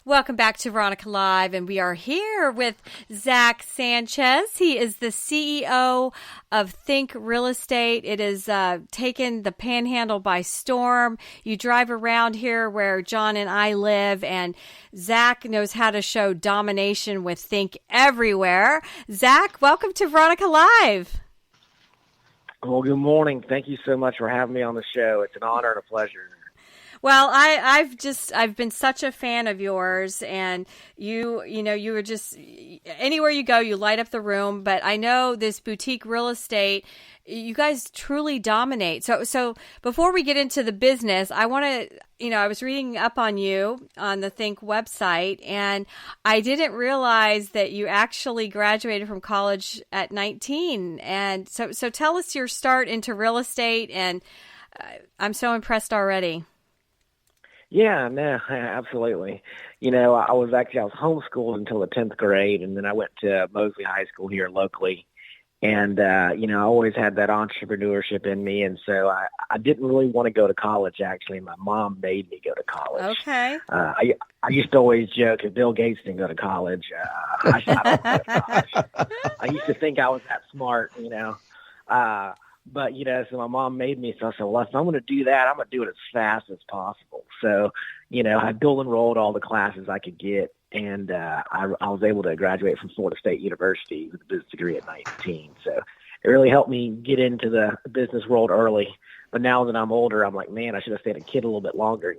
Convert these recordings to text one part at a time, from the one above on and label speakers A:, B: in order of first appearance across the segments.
A: Welcome back to Veronica Live, and we are here with Zack Sanchez. He is the CEO of Think Real Estate. It has taken the Panhandle by storm. You drive around here where John and I live, and Zack knows how to show domination with Think everywhere. Zack, welcome to Veronica Live.
B: Well, good morning. Thank you so much for having me on the show. It's an honor and a pleasure.
A: Well, I've been such a fan of yours, and you were just, anywhere you go, you light up the room. But I know this boutique real estate, you guys truly dominate. So before we get into the business, I want to, I was reading up on you on the Think website, and I didn't realize that you actually graduated from college at 19. And so tell us your start into real estate, and I'm so impressed already.
B: Yeah, no, absolutely. I was homeschooled until the 10th grade, and then I went to Mosley High School here locally. And, I always had that entrepreneurship in me. And so I didn't really want to go to college, actually. My mom made me go to college.
A: Okay.
B: I used to always joke, if Bill Gates didn't go to college, I don't go to college. I used to think I was that smart, But, so my mom made me, so I said, well, if I'm going to do that, I'm going to do it as fast as possible. So, I dual enrolled all the classes I could get, and I was able to graduate from Florida State University with a business degree at 19. So it really helped me get into the business world early. But now that I'm older, I'm like, man, I should have stayed a kid a little bit longer,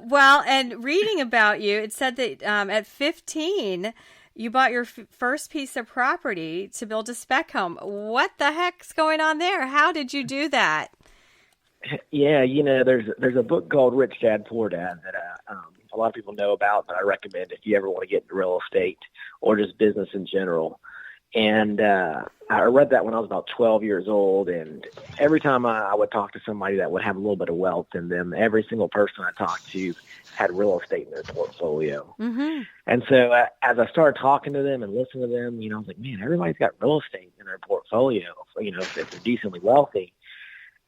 A: Well, and reading about you, it said that at 15, you bought your first piece of property to build a spec home. What the heck's going on there? How did you do that?
B: Yeah, there's a book called Rich Dad, Poor Dad that a lot of people know about, but I recommend if you ever want to get into real estate or just business in general. And I read that when I was about 12 years old, and every time I would talk to somebody that would have a little bit of wealth in them, every single person I talked to had real estate in their portfolio.
A: Mm-hmm.
B: And so as I started talking to them and listening to them, I was like, man, everybody's got real estate in their portfolio, if they're decently wealthy.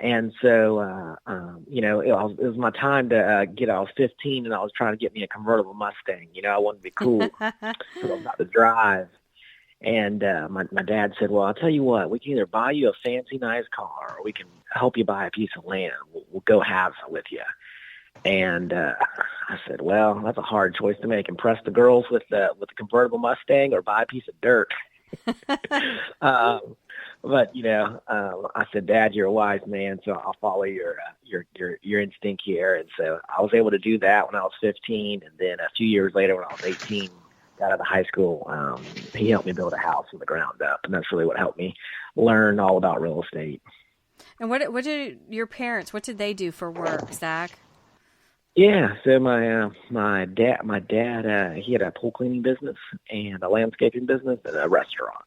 B: And so, it was my time to I was 15, and I was trying to get me a convertible Mustang. I wanted to be cool, so I was about to drive. And my dad said, well, I'll tell you what, we can either buy you a fancy, nice car, or we can help you buy a piece of land. We'll go halves with you. And I said, well, that's a hard choice to make. Impress the girls with the convertible Mustang or buy a piece of dirt. But I said, Dad, you're a wise man, so I'll follow your instinct here. And so I was able to do that when I was 15, and then a few years later, when I was 18, got out of high school, he helped me build a house from the ground up, and that's really what helped me learn all about real estate.
A: And what did your parents? What did they do for work, Zack?
B: Yeah, so my dad, he had a pool cleaning business and a landscaping business and a restaurant.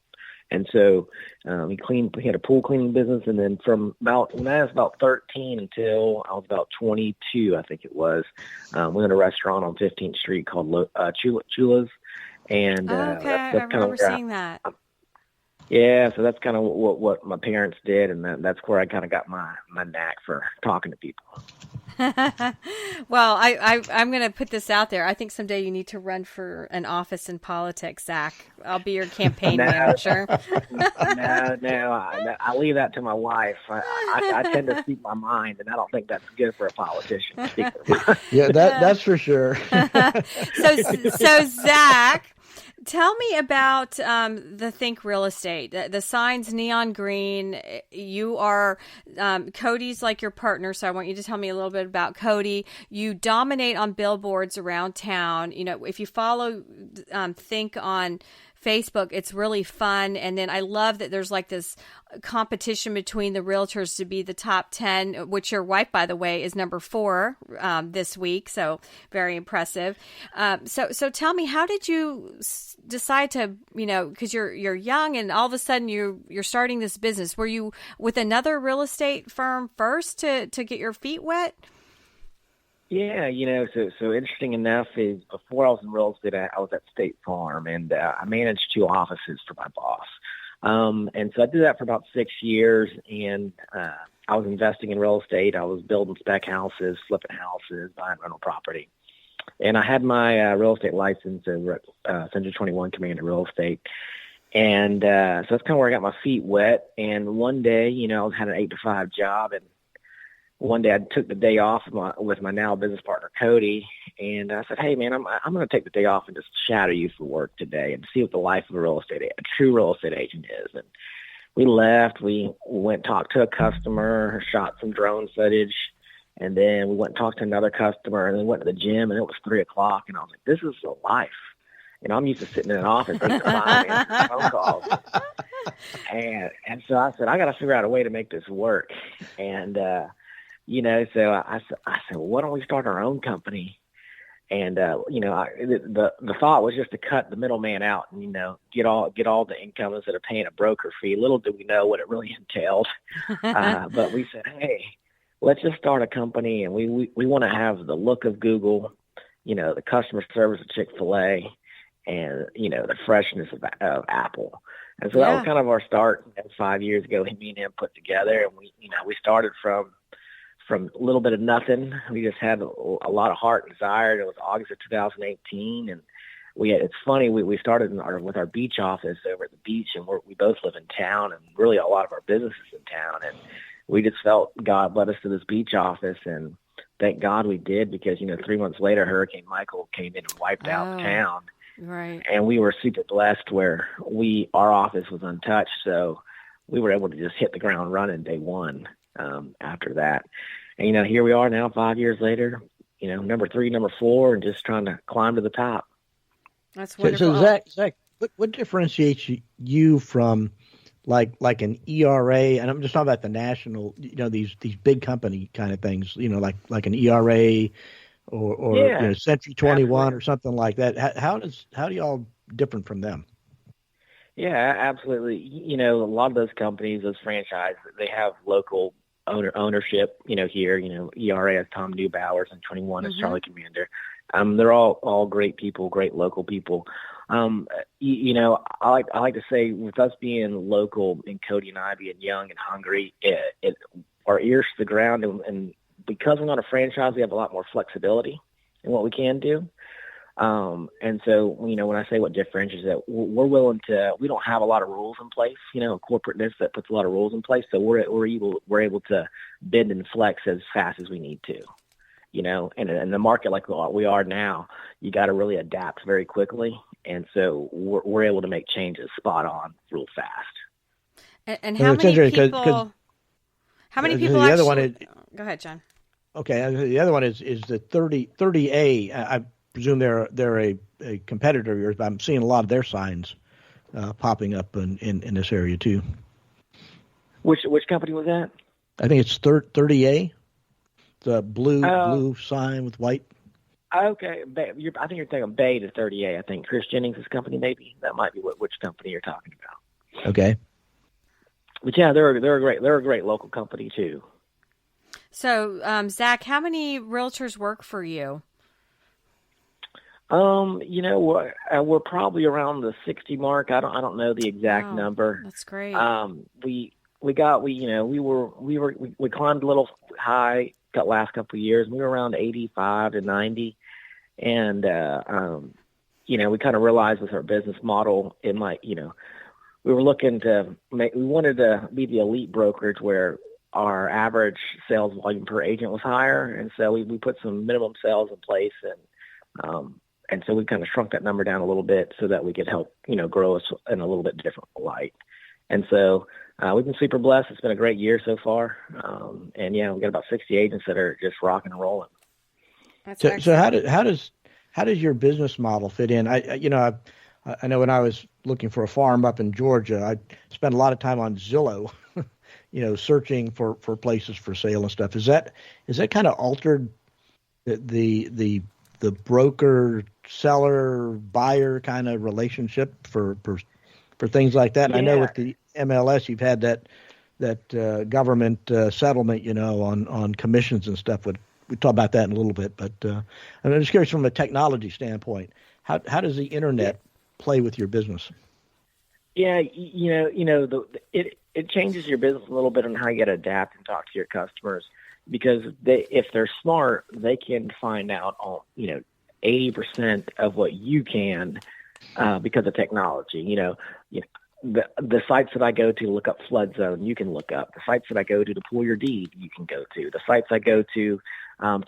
B: And so he had a pool cleaning business, and then when I was about 13 until I was about 22, I think it was, we had a restaurant on 15th Street called Chula's. And
A: okay,
B: that's
A: I remember seeing that.
B: Yeah, so that's kind of what my parents did, and that's where I kind of got my knack for talking to people.
A: Well, I'm going to put this out there. I think someday you need to run for an office in politics, Zack. I'll be your campaign manager.
B: No, I leave that to my wife. I tend to speak my mind, and I don't think that's good for a politician to speak their mind.
C: Yeah, that's for sure.
A: So Zack, tell me about the Think Real Estate. The sign's neon green. You are Cody's like your partner, so I want you to tell me a little bit about Cody. You dominate on billboards around town. If you follow Think on Facebook, it's really fun. And then I love that there's like this competition between the realtors to be the top 10, which your wife, by the way, is number 4 this week. So very impressive. So tell me, how did you decide to, because you're young and all of a sudden you're starting this business. Were you with another real estate firm first to get your feet wet?
B: Yeah, so interesting enough is before I was in real estate, I was at State Farm, and I managed 2 offices for my boss. And so I did that for about 6 years, and I was investing in real estate. I was building spec houses, flipping houses, buying rental property. And I had my real estate license over at Century 21 Commander Real Estate. And so that's kind of where I got my feet wet. And one day, I had an 8-to-5 job. And one day I took the day off with my now business partner, Cody. And I said, hey, man, I'm going to take the day off and just shadow you for work today and see what the life of a true real estate agent is. And we left. We went talked to a customer, shot some drone footage. And then we went and talked to another customer, and then went to the gym, and it was 3:00. And I was like, this is the life. I'm used to sitting in an office 8 to 5 answering phone calls. And so I said, I got to figure out a way to make this work. And, so I said, well, why don't we start our own company? And, the thought was just to cut the middleman out and, get all the income instead of paying a broker fee. Little did we know what it really entailed. But we said, hey, let's just start a company, and we want to have the look of Google, the customer service of Chick-fil-A, and, the freshness of Apple. And so that was kind of our start 5 years ago. Me and him put together, and we started from a little bit of nothing. We just had a lot of heart and desire. It was August of 2018, and it's funny, we started with our beach office over at the beach, and we both live in town, and really a lot of our business is in town. And we just felt God led us to this beach office, and thank God we did, because 3 months later, Hurricane Michael came in and wiped out the town.
A: Right. And
B: we were super blessed where our office was untouched, so we were able to just hit the ground running day one after that. And here we are now, 5 years later, number 3, number 4, and just trying to climb to the top.
A: That's wonderful.
C: So Zach, what differentiates you from like an ERA, and I'm just talking about the national, these big company kind of things, like an ERA or Century 21 or something like that. How do y'all different from them?
B: Yeah, absolutely. A lot of those companies, those franchises, they have local ownership. Here, ERA has Tom Neubauer, and 21 is Charlie Commander. They're all great people, great local people. I like to say, with us being local and Cody and I being young and hungry, our ears to the ground, and because we're not a franchise, we have a lot more flexibility in what we can do. And so, when I say what differentiates it, we don't have a lot of rules in place, corporateness that puts a lot of rules in place. So we're able to bend and flex as fast as we need to. And in the market like we are now, you got to really adapt very quickly. And so we're able to make changes spot on real fast.
A: And how many people? How many people?
C: The other one is,
A: go ahead, John.
C: Okay, the other one is the 30A. I presume they're a competitor of yours, but I'm seeing a lot of their signs popping up in this area too.
B: Which company was that?
C: I think it's 30A. The blue sign with white.
B: Okay, I think you're thinking Bay to 30A. I think Chris Jennings' company, maybe that might be which company you're talking about.
C: Okay,
B: but yeah, they're a great local company too.
A: So, Zach, how many realtors work for you?
B: We're probably around the 60 mark. I don't know the exact number.
A: That's great.
B: We climbed a little high the last couple of years. We were around 85 to 90. And, we kind of realized with our business model, it might, we were looking to we wanted to be the elite brokerage where our average sales volume per agent was higher. And so we put some minimum sales in place, and so we kind of shrunk that number down a little bit so that we could help, grow us in a little bit different light. And so we've been super blessed. It's been a great year so far. And we got about 60 agents that are just rocking and rolling.
C: So how does your business model fit in? I know when I was looking for a farm up in Georgia, I spent a lot of time on Zillow, searching for places for sale and stuff. Is that kind of altered the broker seller buyer kind of relationship for things like that? Yeah. I know with the MLS, you've had that government settlement, on commissions and stuff. We talk about that in a little bit, but I'm just curious from a technology standpoint, how does the internet play with your business?
B: Yeah, it changes your business a little bit on how you got to adapt and talk to your customers, because if they're smart, they can find out 80% of what you can because of technology. The sites that I go to look up flood zone, you can look up. The sites that I go to pull your deed, you can go to. The sites I go to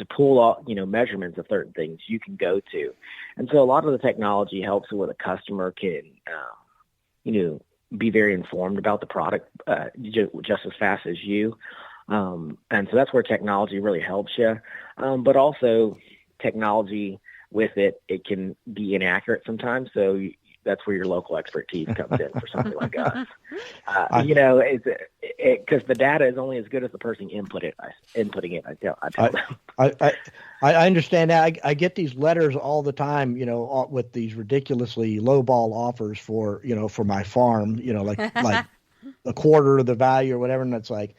B: pull all, measurements of certain things, you can go to. And so a lot of the technology helps where the customer can, be very informed about the product just as fast as you. And so that's where technology really helps you. But also technology with it can be inaccurate sometimes. So that's where your local expertise comes in for something like us. Because the data is only as good as the person inputting it. I tell them.
C: I understand that. I get these letters all the time, with these ridiculously lowball offers for my farm, like a quarter of the value or whatever. And it's like,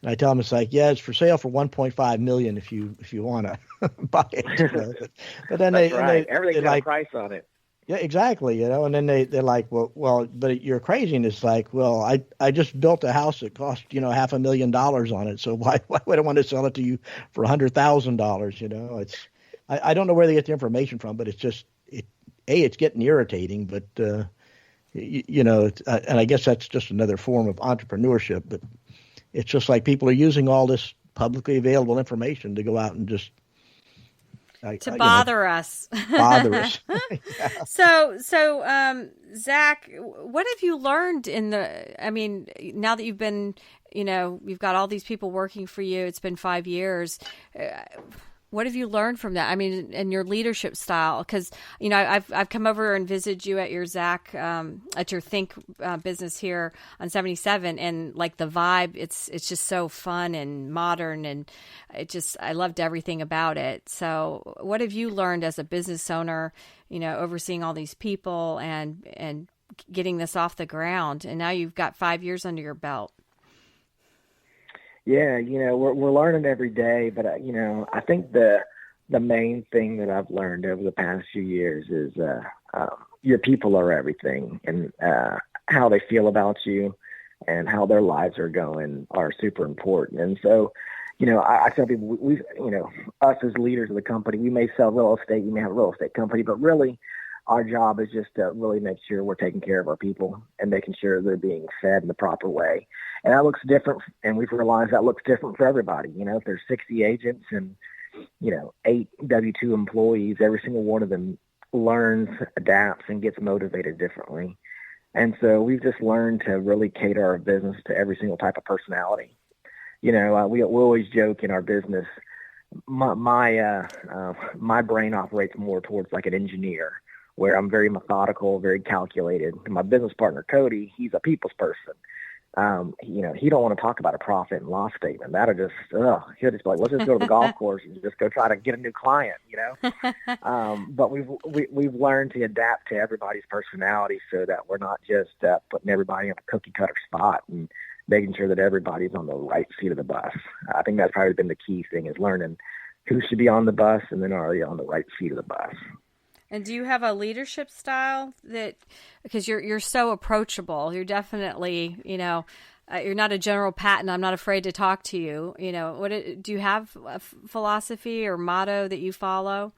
C: and I tell them, it's like, yeah, it's for sale for $1.5 million if you want to buy it. But then
B: everything's got a price on it.
C: Yeah, exactly. And then they're like, well, but you're crazy. And it's like, well, I just built a house that cost, $500,000 on it. So why would I want to sell it to you for $100,000? It's, I don't know where they get the information from, but it's just, it's getting irritating, but, and I guess that's just another form of entrepreneurship, but it's just like people are using all this publicly available information to go out and just,
A: bother us.
C: Bother us.
A: Yeah. So, Zack, what have you learned now that you've been, you've got all these people working for you, it's been 5 years. What have you learned from that? And your leadership style, because, I've come over and visited you at your Zack, at your Think business here on 77, and like the vibe, it's just so fun and modern, and I loved everything about it. So what have you learned as a business owner, overseeing all these people and getting this off the ground? And now you've got 5 years under your belt.
B: Yeah, we're learning every day, but I think the main thing that I've learned over the past few years is your people are everything, and how they feel about you and how their lives are going are super important. And so, I tell people, we us as leaders of the company, we may sell real estate, we may have a real estate company, but really our job is just to really make sure we're taking care of our people and making sure they're being fed in the proper way. And that looks different, and we've realized that looks different for everybody. If there's 60 agents and, 8 W-2 employees, every single one of them learns, adapts, and gets motivated differently. And so we've just learned to really cater our business to every single type of personality. We always joke in our business, my brain operates more towards like an engineer, where I'm very methodical, very calculated. And my business partner, Cody, he's a people's person. He don't want to talk about a profit and loss statement. That'll just, he'll just be like, let's just go to the golf course and just go try to get a new client, But we've learned to adapt to everybody's personality so that we're not just putting everybody in a cookie cutter spot and making sure that everybody's on the right seat of the bus. I think that's probably been the key thing, is learning who should be on the bus and then are you on the right seat of the bus.
A: And do you have a leadership style because you're so approachable? You're definitely, you're not a General Patton. I'm not afraid to talk to you. Do you have a philosophy or motto that you follow?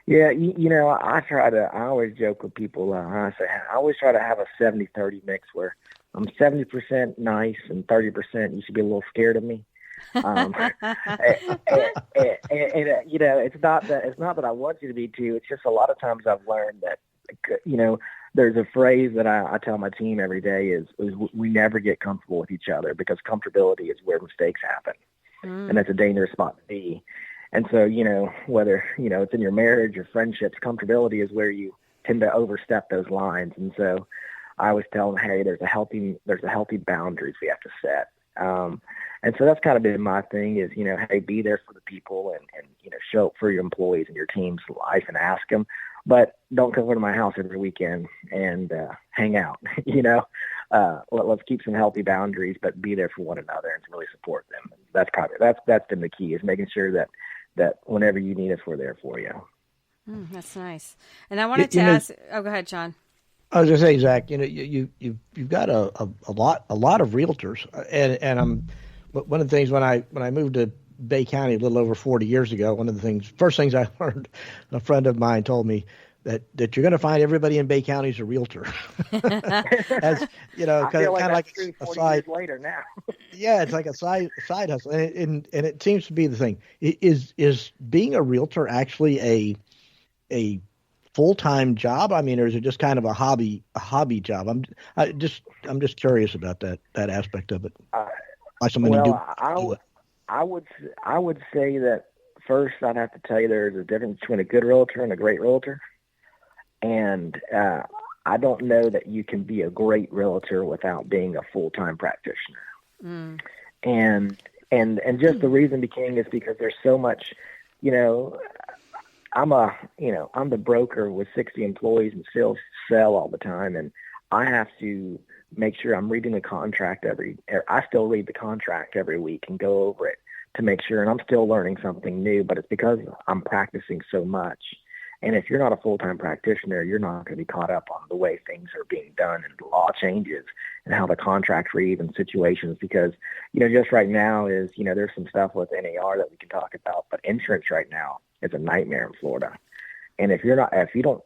B: Yeah, I always joke with people. I always try to have a 70-30 mix where I'm 70% nice and 30% you should be a little scared of me. And it's not that I want you to be too. It's just a lot of times I've learned that, there's a phrase that I tell my team every day is we never get comfortable with each other, because comfortability is where mistakes happen. And that's a dangerous spot to be. And so, whether, it's in your marriage or friendships, comfortability is where you tend to overstep those lines. And so I always tell them, hey, there's a healthy boundaries we have to set. And so that's kind of been my thing is, hey, be there for the people and show up for your employees and your team's life and ask them, but don't come over to my house every weekend and hang out, let's keep some healthy boundaries, but be there for one another and really support them. And that's been the key, is making sure that whenever you need us, we're there for you.
A: That's nice. And I wanted to ask, go ahead, John.
C: I was going to say, Zack, you've got a lot of realtors, and I'm one of the things when I moved to Bay County a little over 40 years ago, one of the first things I learned, a friend of mine told me that you're going to find everybody in Bay County is a realtor. As you know, kind of like
B: a side years later now.
C: Yeah, it's like a side hustle, and it seems to be the thing. Is being a realtor actually a full-time job? I mean, or is it just kind of a hobby job? I'm just curious about that aspect of it.
B: I would say that first I'd have to tell you there's a difference between a good realtor and a great realtor. And I don't know that you can be a great realtor without being a full-time practitioner. Mm. And just the reason being is because there's so much, I'm the broker with 60 employees and still sell all the time. And I have to make sure I'm reading the contract I still read the contract every week and go over it to make sure, and I'm still learning something new, but it's because I'm practicing so much. And if you're not a full-time practitioner, you're not going to be caught up on the way things are being done and the law changes and how the contracts read and situations. Because, just right now is, there's some stuff with NAR that we can talk about, but insurance right now is a nightmare in Florida. And if you don't,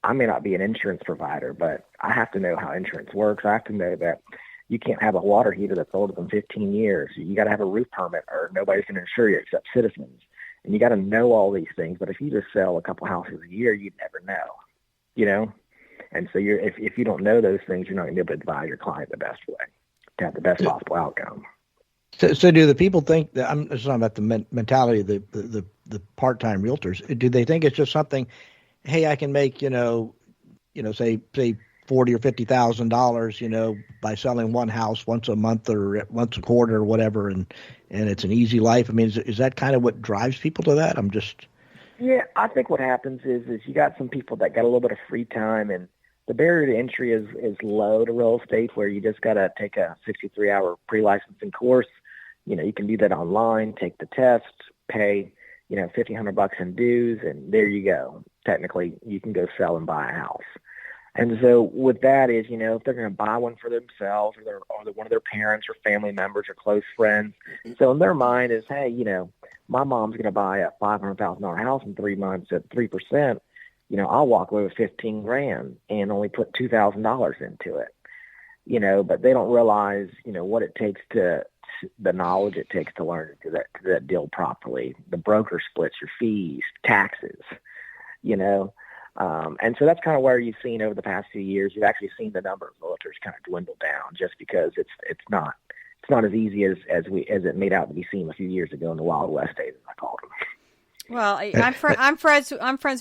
B: I may not be an insurance provider, but I have to know how insurance works. I have to know that you can't have a water heater that's older than 15 years. You got to have a roof permit or nobody's going to insure you except Citizens. And you got to know all these things. But if you just sell a couple houses a year, you'd never know, And so if you don't know those things, you're not going to be able to advise your client the best way to have the best possible outcome.
C: So do the people think that I'm just talking about the mentality of the part-time realtors? Do they think it's just something? Hey, I can make say $40,000 or $50,000, by selling one house once a month or once a quarter or whatever, and it's an easy life. I mean, is that kind of what drives people to that?
B: Yeah, I think what happens is you got some people that got a little bit of free time, and the barrier to entry is low to real estate, where you just got to take a 63-hour pre-licensing course. You can do that online, take the test, pay, $1,500 in dues, and there you go. Technically, you can go sell and buy a house. And so with that is, if they're going to buy one for themselves or one of their parents or family members or close friends. So in their mind is, hey, my mom's going to buy a $500,000 house in 3 months at 3%. I'll walk away with $15,000 and only put $2,000 into it. But they don't realize, what it takes the knowledge it takes to learn to do that deal properly. The broker splits your fees, taxes, and so that's kind of where you've seen over the past few years, you've actually seen the number of realtors kind of dwindle down just because it's not as easy as it made out to be seen a few years ago in the Wild West days, as I called them.
A: Well, I'm friends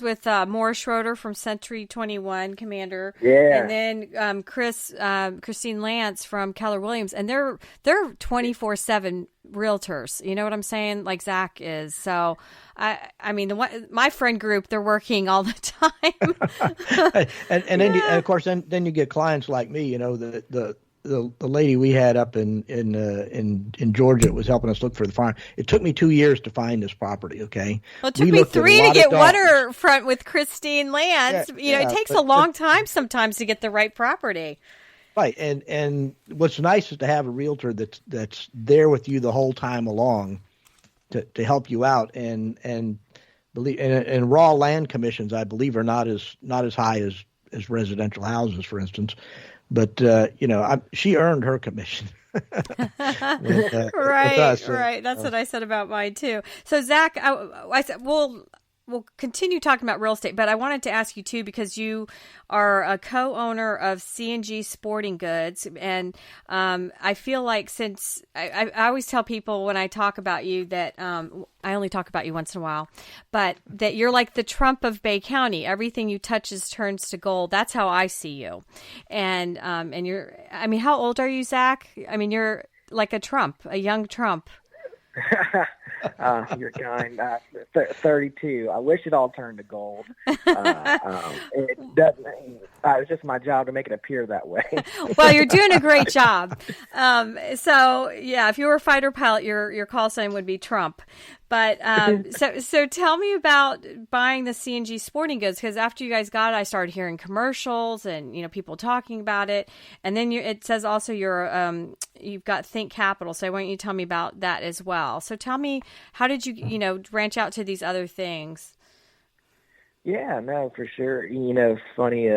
A: with Morris Schroeder from Century 21 Commander,
B: yeah,
A: and then Christine Lance from Keller Williams, and they're 24/7 realtors. You know what I'm saying? Like Zach is. So I mean, my friend group, they're working all the time.
C: and then of course then you get clients like me. The lady we had up in Georgia was helping us look for the farm. It took me 2 years to find this property. Okay.
A: Well, it took me 3 to get waterfront with Christine Lance.
C: Yeah,
A: it takes a long time sometimes to get the right property.
C: Right. And what's nice is to have a realtor that's there with you the whole time along to help you out and believe and raw land commissions, I believe, are not as high as residential houses, for instance. But, she earned her commission. with us.
A: Right. That's what I said about mine, too. So, Zach, I said, we'll continue talking about real estate, but I wanted to ask you, too, because you are a co-owner of C&G Sporting Goods. And I feel like since I always tell people when I talk about you that I only talk about you once in a while, but that you're like the Trump of Bay County. Everything you touches turns to gold. That's how I see you. And you're, I mean, how old are you, Zach? I mean, you're like a young Trump.
B: You're kind. 32. I wish it all turned to gold. It doesn't. It's just my job to make it appear that way.
A: Well, you're doing a great job. So yeah, if you were a fighter pilot, your call sign would be Trump. But so tell me about buying the C&G Sporting Goods, because after you guys got it, I started hearing commercials and people talking about it, and then it says also you've got Think Capital. So why don't you tell me about that as well? So tell me, how did you branch out to these other things?
B: Yeah, no, for sure. It's funny.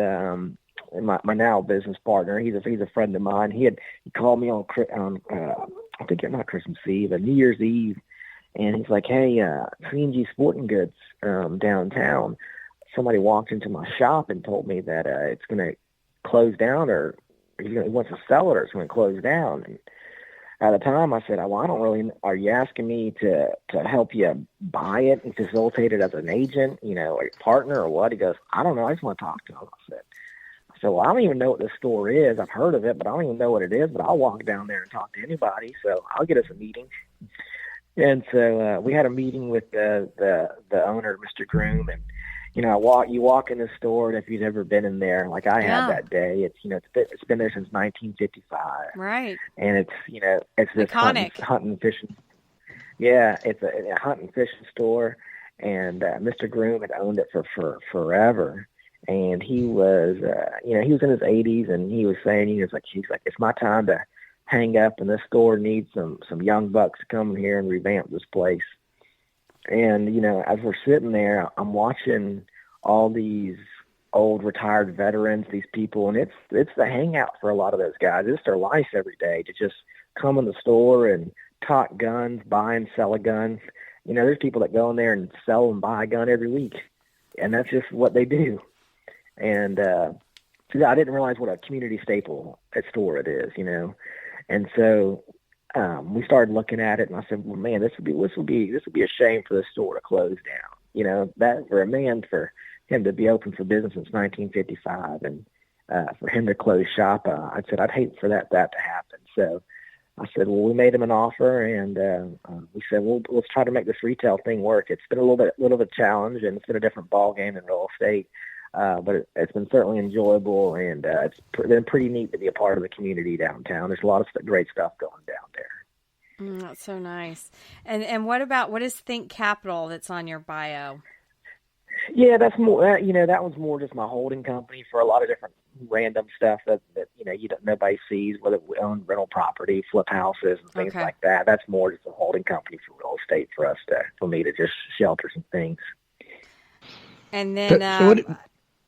B: My now business partner, he's a friend of mine. He called me on I think not Christmas Eve, but New Year's Eve, and he's like, "Hey, C&G Sporting Goods downtown. Somebody walked into my shop and told me that it's going to close down, or he wants to sell it, or it's going to close down." And at the time, I said, "Well, I don't really. Are you asking me to help you buy it and facilitate it as an agent, or a partner, or what?" He goes, "I don't know. I just want to talk to him." I said, "So I don't even know what this store is. I've heard of it, but I don't even know what it is. But I'll walk down there and talk to anybody. So I'll get us a meeting." And so we had a meeting with the owner, Mr. Groom, and you walk in the store, and if you've ever been in there, like I had that day, it's it's been there since 1955,
A: right?
B: And it's this hunting fishing. Yeah, it's a hunting fishing store, and Mr. Groom had owned it for forever. And he was, he was in his 80s, and he was saying, he's like, "It's my time to hang up, and this store needs some young bucks to come in here and revamp this place." And as we're sitting there, I'm watching all these old retired veterans, these people, and it's the hangout for a lot of those guys. It's their life every day to just come in the store and talk guns, buy and sell a gun. There's people that go in there and sell and buy a gun every week, and that's just what they do. And I didn't realize what a community staple store it is, And so we started looking at it, and I said, "Well, man, this would be a shame for this store to close down. That for him to be open for business since 1955, and for him to close shop, I said I'd hate for that to happen." So I said, "Well, we made him an offer, and we said, well, let's try to make this retail thing work." It's been a little bit of a challenge, and it's been a different ball game in real estate. But it's been certainly enjoyable, and it's been pretty neat to be a part of the community downtown. There's a lot of great stuff going down there.
A: That's so nice. And what is Think Capital that's on your bio?
B: Yeah, that's more. That one's more just my holding company for a lot of different random stuff that nobody sees. Whether we own rental property, flip houses, and things like that. That's more just a holding company for real estate for me to just shelter some things.
A: And then.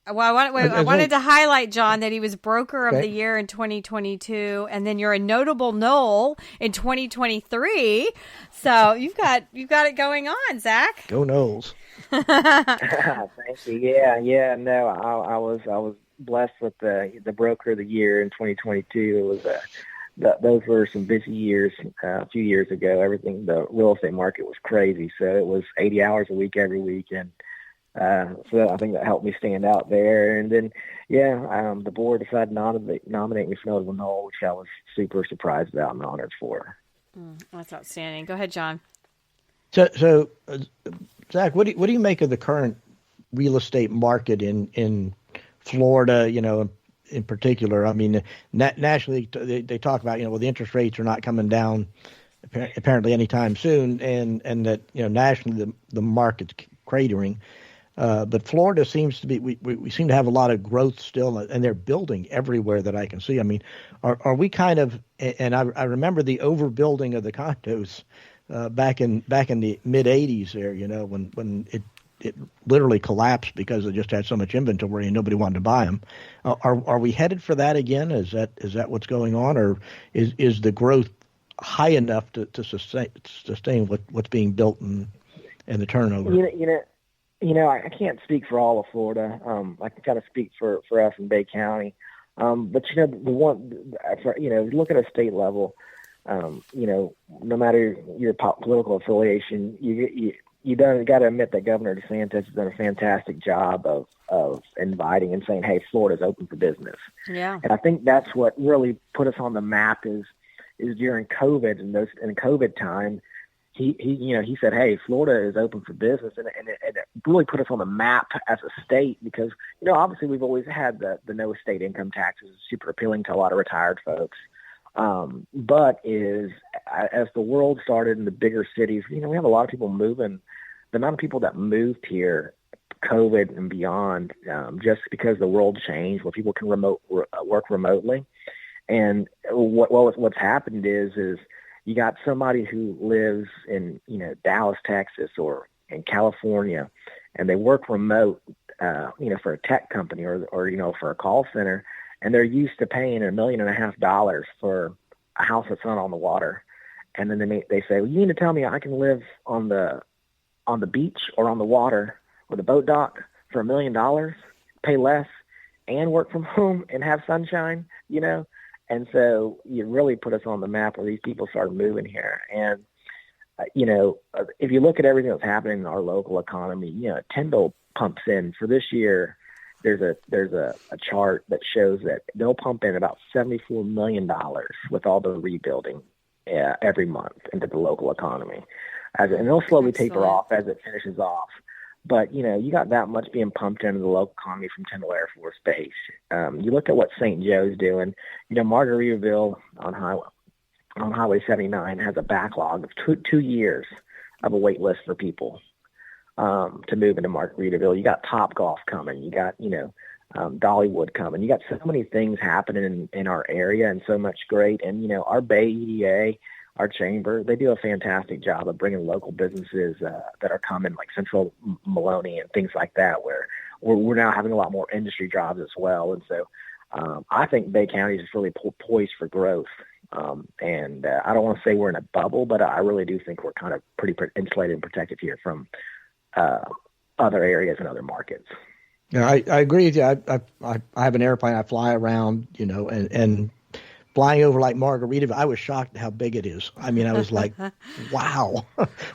A: I wanted to highlight, John, that he was Broker of the Year in 2022, and then you're a notable Knoll in 2023. So you've got it going on, Zach.
C: Go Knowles.
B: Thank you. Yeah. No, I was blessed with the Broker of the Year in 2022. It was those were some busy years a few years ago. The real estate market was crazy, so it was 80 hours a week every week, and so I think that helped me stand out there. And then, the board decided to nominate me for Notable Knoll, which I was super surprised about and honored for.
A: That's outstanding. Go ahead, John.
C: So Zach, what do you make of the current real estate market in Florida? In particular, I mean, nationally they talk about the interest rates are not coming down apparently anytime soon, and that nationally the market's cratering. But Florida seems to be, we seem to have a lot of growth still, and they're building everywhere that I can see. I mean, are we kind of, and I remember the overbuilding of the condos back in the mid 80s there, when it literally collapsed because it just had so much inventory and nobody wanted to buy them. Are we headed for that again? Is that what's going on, or is the growth high enough to sustain what's being built and the turnover?
B: I can't speak for all of Florida. I can kind of speak for us in Bay County. But look at a state level, no matter your political affiliation, you got to admit that Governor DeSantis has done a fantastic job of inviting and saying, "Hey, Florida's open for business."
A: Yeah.
B: And I think that's what really put us on the map is during COVID and in COVID time. He said, "Hey, Florida is open for business," and it really put us on the map as a state because obviously we've always had the no state income taxes, super appealing to a lot of retired folks. But as the world started in the bigger cities, we have a lot of people moving. The amount of people that moved here, COVID and beyond, just because the world changed, where people can work remotely. And what's happened is you got somebody who lives in Dallas, Texas, or in California, and they work remote, for a tech company or for a call center, and they're used to paying $1.5 million for a house that's not on the water, and then they say, well, you need to tell me I can live on the beach or on the water with a boat dock for $1 million, pay less, and work from home and have sunshine, And so you really put us on the map where these people started moving here. And, if you look at everything that's happening in our local economy, Tyndall pumps in for this year. There's a chart that shows that they'll pump in about $74 million with all the rebuilding every month into the local economy. And they'll slowly taper off as it finishes off. But, you got that much being pumped into the local economy from Tyndall Air Force Base. You look at what St. Joe's doing. Margaritaville on Highway 79 has a backlog of two years of a wait list for people to move into Margaritaville. You got Topgolf coming. You got, Dollywood coming. You got so many things happening in our area and so much great. And, our Bay EDA, our chamber, they do a fantastic job of bringing local businesses that are coming, like Central Maloney and things like that, where we're now having a lot more industry jobs as well. And so I think Bay County is really poised for growth. And I don't want to say we're in a bubble, but I really do think we're kind of pretty insulated and protected here from other areas and other markets.
C: Yeah, I agree with you. I have an airplane. I fly around, and flying over like Margaritaville, I was shocked at how big it is. I mean, I was like, wow,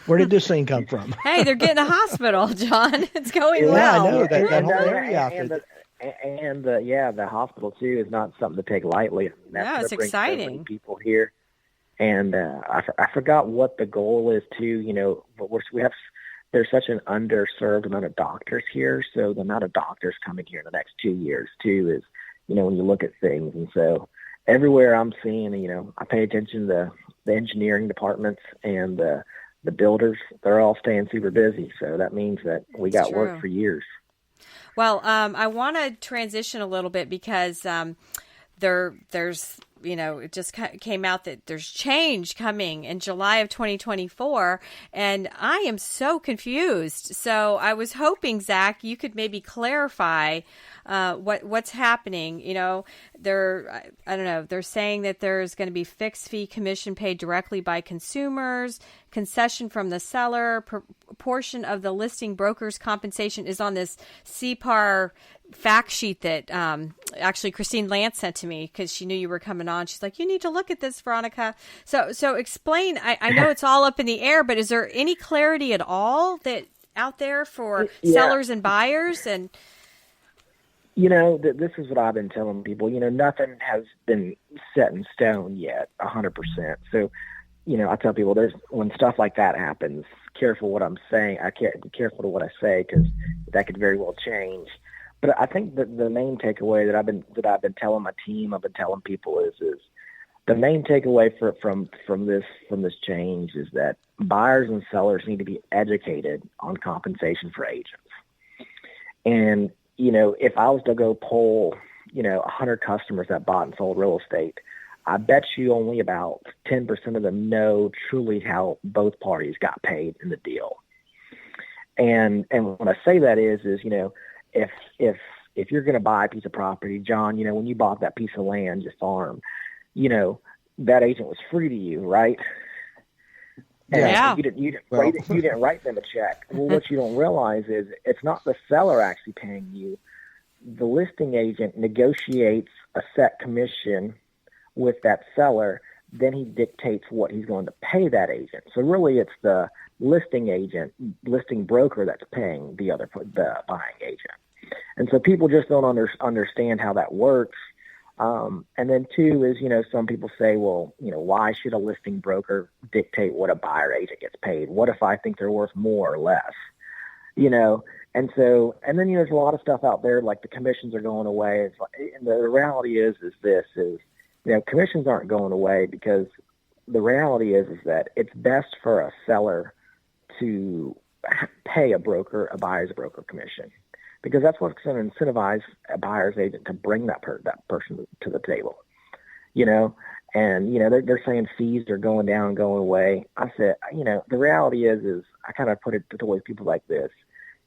C: where did this thing come from?
A: Hey, they're getting a hospital, John. It's going well.
C: Yeah, I know that whole area out there.
B: And the hospital too is not something to take lightly.
A: No, it's exciting.
B: So many people here, and I forgot what the goal is too. But there's such an underserved amount of doctors here, so the amount of doctors coming here in the next 2 years too is, when you look at things, and so everywhere I'm seeing, I pay attention to the engineering departments and the builders. They're all staying super busy, so that means that we got work for years.
A: Well, I want to transition a little bit because there's, it just came out that there's change coming in July of 2024, and I am so confused. So I was hoping, Zach, you could maybe clarify what's happening. I don't know. They're saying that there's going to be fixed fee commission paid directly by consumers, concession from the seller, portion of the listing broker's compensation is on this CPAR fact sheet that actually Christine Lance sent to me because she knew you were coming on. She's like, you need to look at this, Veronica. So explain. I know it's all up in the air, but is there any clarity at all that out there for sellers and buyers? And
B: this is what I've been telling people. Nothing has been set in stone yet, 100%. So, I tell people when stuff like that happens, careful what I'm saying. Be careful to what I say because that could very well change. But I think that the main takeaway that I've been telling my team, I've been telling people is the main takeaway from this change is that buyers and sellers need to be educated on compensation for agents. And if I was to go poll 100 customers that bought and sold real estate, I bet you only about 10% of them know truly how both parties got paid in the deal. And when I say that is if you're going to buy a piece of property, John, when you bought that piece of land, your farm, that agent was free to you, right?
A: And
B: you didn't write them a check. Well, what you don't realize is it's not the seller actually paying you. The listing agent negotiates a set commission with that seller. Then he dictates what he's going to pay that agent. So really it's the listing broker that's paying the buying agent. And so people just don't understand how that works. And then two is, some people say, well, why should a listing broker dictate what a buyer agent gets paid? What if I think they're worth more or less? And then there's a lot of stuff out there like the commissions are going away. And the reality is commissions aren't going away, because the reality is that it's best for a seller to pay a buyer's broker commission, because that's what's going to incentivize a buyer's agent to bring that person to the table, And, they're saying fees are going down, going away. I said, the reality is I kind of put it to people like this.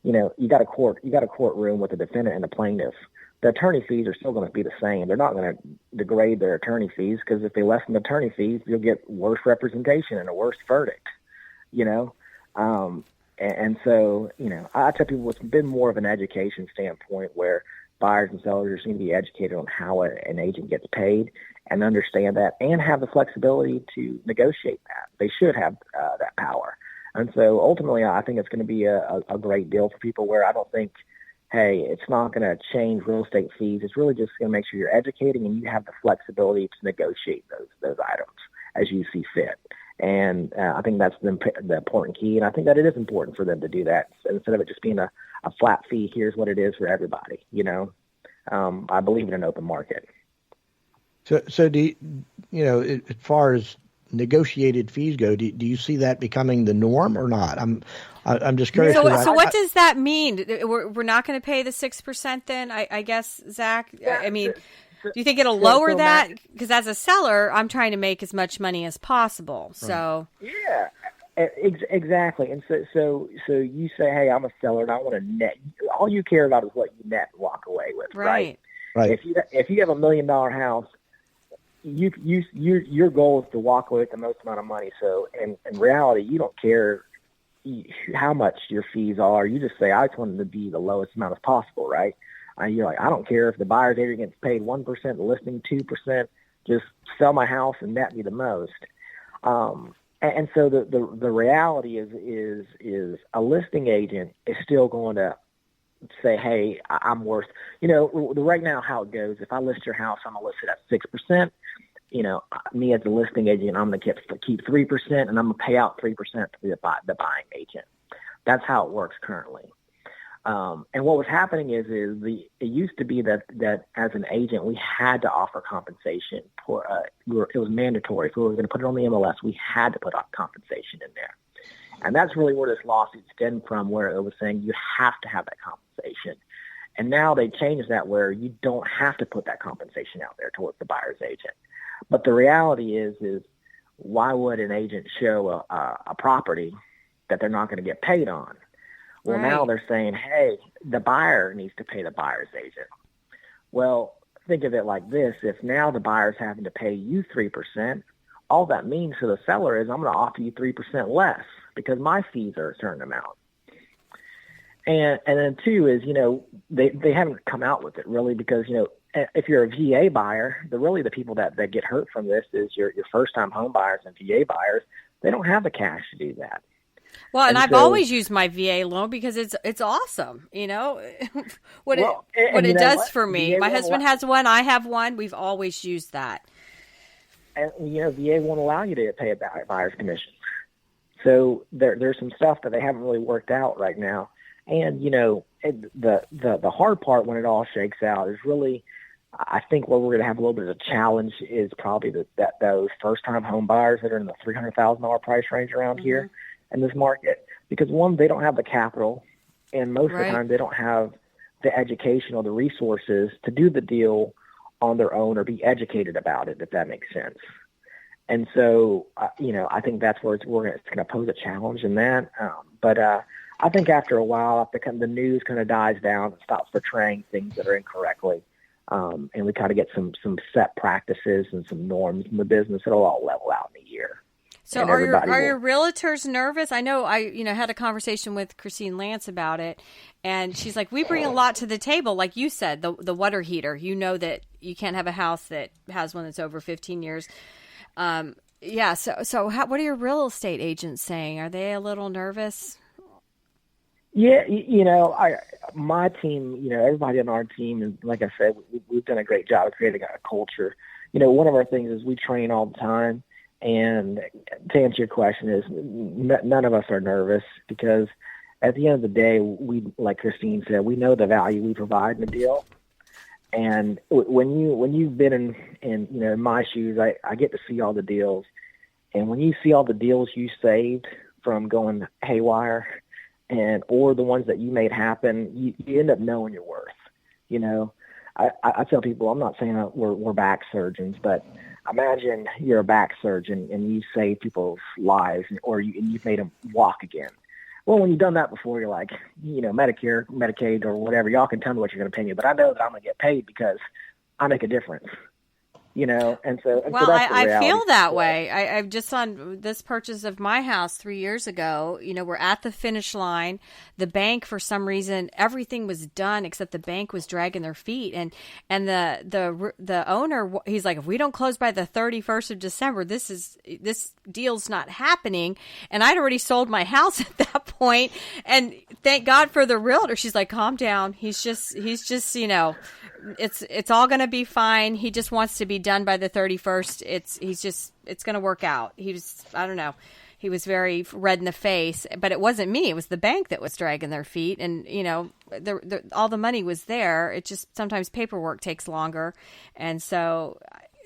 B: You got a courtroom with a defendant and a plaintiff. The attorney fees are still going to be the same. They're not going to degrade their attorney fees, because if they lessen the attorney fees, you'll get worse representation and a worse verdict, And so, I tell people it's been more of an education standpoint, where buyers and sellers seem to be educated on how an agent gets paid and understand that, and have the flexibility to negotiate that. They should have that power. And so ultimately, I think it's going to be a great deal for people, where I don't think, hey, it's not going to change real estate fees. It's really just going to make sure you're educating and you have the flexibility to negotiate those items as you see fit. And I think that's the important key. And I think that it is important for them to do that, instead of it just being a flat fee. Here's what it is for everybody. I believe in an open market.
C: So do as far as negotiated fees go, do you see that becoming the norm or not? I'm just curious.
A: So what does that mean? We're not going to pay the 6% then? I guess, Zach.
B: Yeah,
A: I mean, do you think it'll lower that? Because as a seller, I'm trying to make as much money as possible. So
B: yeah, exactly. And so you say, hey, I'm a seller and I want to net. All you care about is what you net and walk away with, right?
C: Right.
B: If you have $1 million house, your goal is to walk away with the most amount of money. So in reality, you don't care how much your fees are. You just say, I just want them to be the lowest amount as possible, right? You're like, I don't care if the buyer's agent gets paid 1%, the listing 2%, just sell my house and net me the most. And so the reality is a listing agent is still going to say, hey, I'm worth, right now how it goes, if I list your house, I'm going to list it at 6%. Me as a listing agent, I'm going to keep 3%, and I'm going to pay out 3% to the buying agent. That's how it works currently. And what was happening is it used to be that as an agent, we had to offer compensation for, it was mandatory. If we were going to put it on the MLS, we had to put compensation in there. And that's really where this lawsuit stemmed from, where it was saying you have to have that compensation. And now they changed that, where you don't have to put that compensation out there towards the buyer's agent. But the reality is why would an agent show a property that they're not going to get paid on? Well,
A: right.
B: Now they're saying, hey, the buyer needs to pay the buyer's agent. Well, think of it like this. If now the buyer's having to pay you 3%, all that means to the seller is I'm going to offer you 3% less, because my fees are a certain amount. And then two is, they haven't come out with it really, because, if you're a VA buyer, the people that get hurt from this is your first-time home buyers and VA buyers. They don't have the cash to do that.
A: Well, and I've always used my VA loan because it's awesome, what it does for me. My husband has one, I have one. We've always used that.
B: And VA won't allow you to pay a buyer's commission. So there's some stuff that they haven't really worked out right now. And the hard part when it all shakes out is really, I think where we're going to have a little bit of a challenge is probably that those first-time home buyers that are in the $300,000 price range around mm-hmm. here in this market, because one, they don't have the capital, and most of the time they don't have the education or the resources to do the deal on their own or be educated about it, if that makes sense. And so, I think that's where it's going to pose a challenge in that. But I think after a while, if the news kind of dies down and stops portraying things that are incorrectly, and we kind of get some set practices and some norms in the business, it'll all level out in a year.
A: So are your realtors nervous? I know I had a conversation with Christine Lance about it, and she's like, we bring a lot to the table. Like you said, the water heater, that you can't have a house that has one that's over 15 years. So what are your real estate agents saying? Are they a little nervous?
B: Yeah, my team, everybody on our team, and like I said, we've done a great job of creating a culture. One of our things is we train all the time. And to answer your question is none of us are nervous, because at the end of the day, we, like Christine said, we know the value we provide in the deal. And when you've been in in my shoes, I get to see all the deals, and when you see all the deals you saved from going haywire, or the ones that you made happen, you end up knowing your worth. I tell people, I'm not saying that we're back surgeons, but imagine you're a back surgeon and you save people's lives, or you've made them walk again. Well, when you've done that before, you're like, Medicare, Medicaid, or whatever, y'all can tell me what you're going to pay me, but I know that I'm going to get paid because I make a difference. And so
A: I feel that way. I've just on this purchase of my house 3 years ago, we're at the finish line. The bank, for some reason, everything was done except the bank was dragging their feet. And the owner, he's like, if we don't close by the 31st of December, this deal's not happening. And I'd already sold my house at that point. And thank God for the realtor. She's like, calm down. He's just, it's all going to be fine. He just wants to be done by the 31st. It's going to work out. I don't know. He was very red in the face, but it wasn't me. It was the bank that was dragging their feet. And, all the money was there. It just, sometimes paperwork takes longer. And so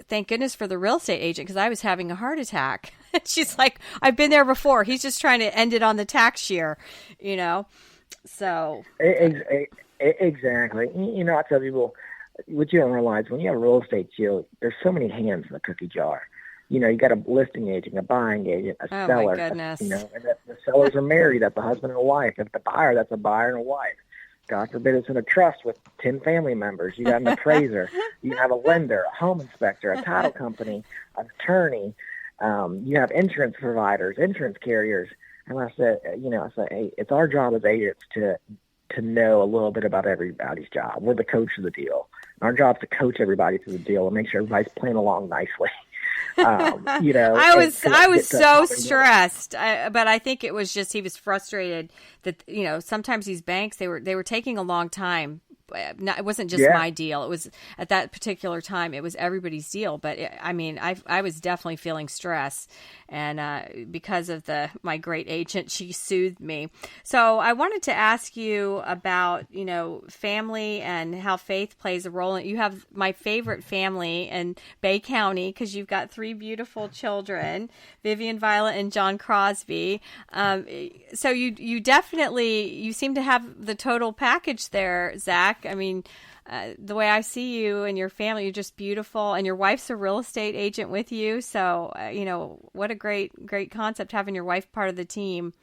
A: thank goodness for the real estate agent, because I was having a heart attack. She's like, I've been there before. He's just trying to end it on the tax year, so.
B: Exactly. I tell people, what you don't realize, when you have a real estate deal, there's so many hands in the cookie jar. You got a listing agent, a buying agent, a seller.
A: Oh, my goodness.
B: And the sellers are married. That's a husband and a wife. If the buyer, that's a buyer and a wife. God forbid it's in a trust with 10 family members. You got an appraiser. You have a lender, a home inspector, a title company, an attorney. You have insurance providers, insurance carriers. And I said, hey, it's our job as agents to know a little bit about everybody's job. We're the coach of the deal. Our job is to coach everybody through the deal and make sure everybody's playing along nicely.
A: I was so stressed, but I think it was just he was frustrated that sometimes these banks they were taking a long time. It wasn't just my deal. It was at that particular time. It was everybody's deal. But I was definitely feeling stress, and because of my great agent, she soothed me. So I wanted to ask you about family and how faith plays a role. You have my favorite family in Bay County because you've got 3 beautiful children, Vivian, Violet, and John Crosby. So you definitely seem to have the total package there, Zach. The way I see you and your family, you're just beautiful, and your wife's a real estate agent with you. So, what a great concept having your wife part of the team.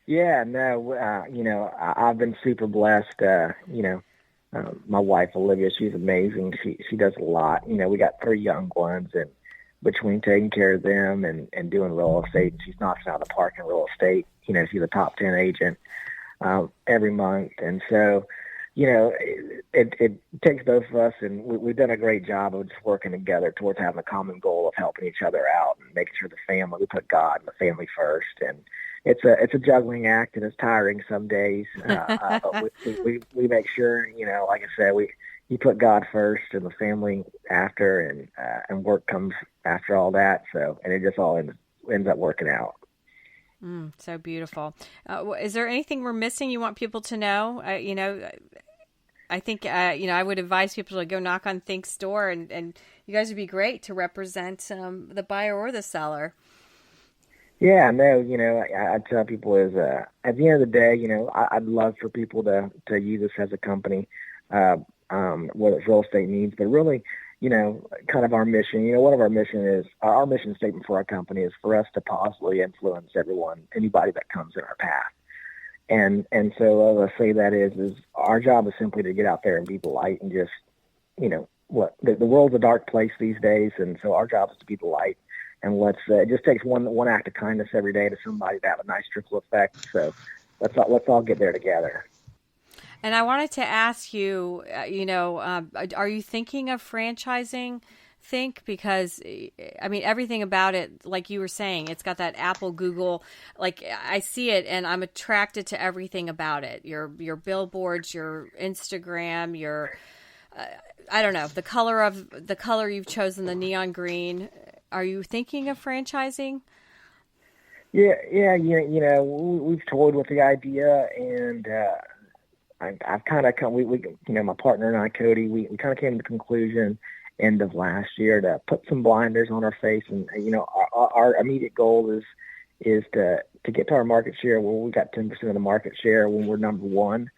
B: Yeah, no, I've been super blessed. My wife, Olivia, she's amazing. She does a lot. We got 3 young ones, and between taking care of them and doing real estate, she's knocking out of the park in real estate. She's a top 10 agent every month. And so, it takes both of us, and we've done a great job of just working together towards having a common goal of helping each other out and making sure the family, we put God and the family first. And it's a juggling act, and it's tiring some days. But we make sure, like I said, you put God first and the family after, and work comes after all that. So, and it just all ends up working out.
A: So beautiful. Is there anything we're missing you want people to know? I think, I would advise people to go knock on Think's door, and you guys would be great to represent the buyer or the seller.
B: Yeah, no, I tell people is at the end of the day, I'd love for people to use us as a company, what real estate needs, but really, kind of our mission, one of our our mission statement for our company is for us to positively influence anybody that comes in our path. And so I say that is our job is simply to get out there and be the light, and just, the world's a dark place these days. And so our job is to be the light, and it just takes one act of kindness every day to somebody to have a nice trickle effect. So let's all get there together.
A: And I wanted to ask you, are you thinking of franchising Think? Because, everything about it, like you were saying, it's got that Apple, Google, like I see it and I'm attracted to everything about it. Your billboards, your Instagram, I don't know, the color you've chosen, the neon green. Are you thinking of franchising?
B: Yeah. We've toyed with the idea, and I've kind of come, we, my partner and I, Cody, we kind of came to the conclusion end of last year to put some blinders on our face. And, our immediate goal is to get to our market share where we got 10% of the market share when we're number one.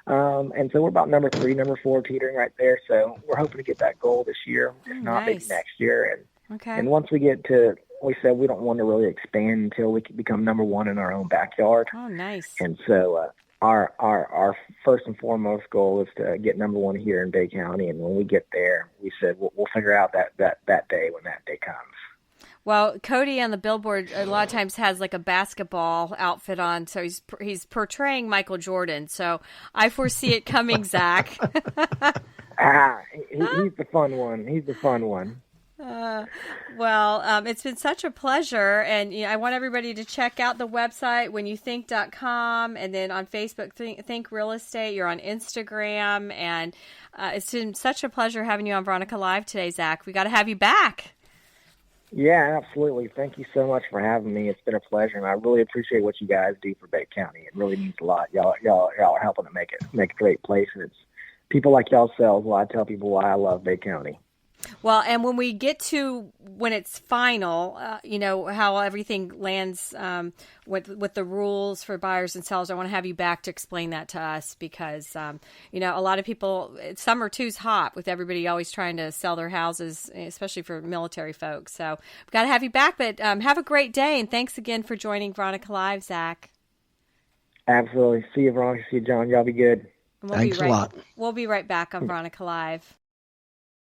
B: And so we're about number 3, number 4, teetering right there. So we're hoping to get that goal this year, if not maybe next year. And once we get to, we said we don't want to really expand until we can become number one in our own backyard.
A: Oh, nice.
B: And so our first and foremost goal is to get number one here in Bay County. And when we get there, we said we'll figure out that day when that day comes.
A: Well, Cody on the billboard a lot of times has like a basketball outfit on, so he's portraying Michael Jordan. So I foresee it coming, Zack.
B: He's the fun one. He's the fun one.
A: Well, it's been such a pleasure, and I want everybody to check out the website whenyouthink.com, and then on Facebook, Think Real Estate. You're on Instagram, and it's been such a pleasure having you on Veronica Live today, Zack. We got to have you back.
B: Yeah, absolutely. Thank you so much for having me. It's been a pleasure, and I really appreciate what you guys do for Bay County. It really means a lot. Y'all are helping to make a great place, and it's people like y'allselves why I tell people why I love Bay County.
A: Well, and when we get to when it's final, how everything lands with the rules for buyers and sellers, I want to have you back to explain that to us because, a lot of people, summer two's hot with everybody always trying to sell their houses, especially for military folks. So we've got to have you back, but have a great day. And thanks again for joining Veronica Live, Zack.
B: Absolutely. See you, Veronica. See you, John. Y'all be good.
C: Thanks a lot.
A: We'll be right back on Veronica Live.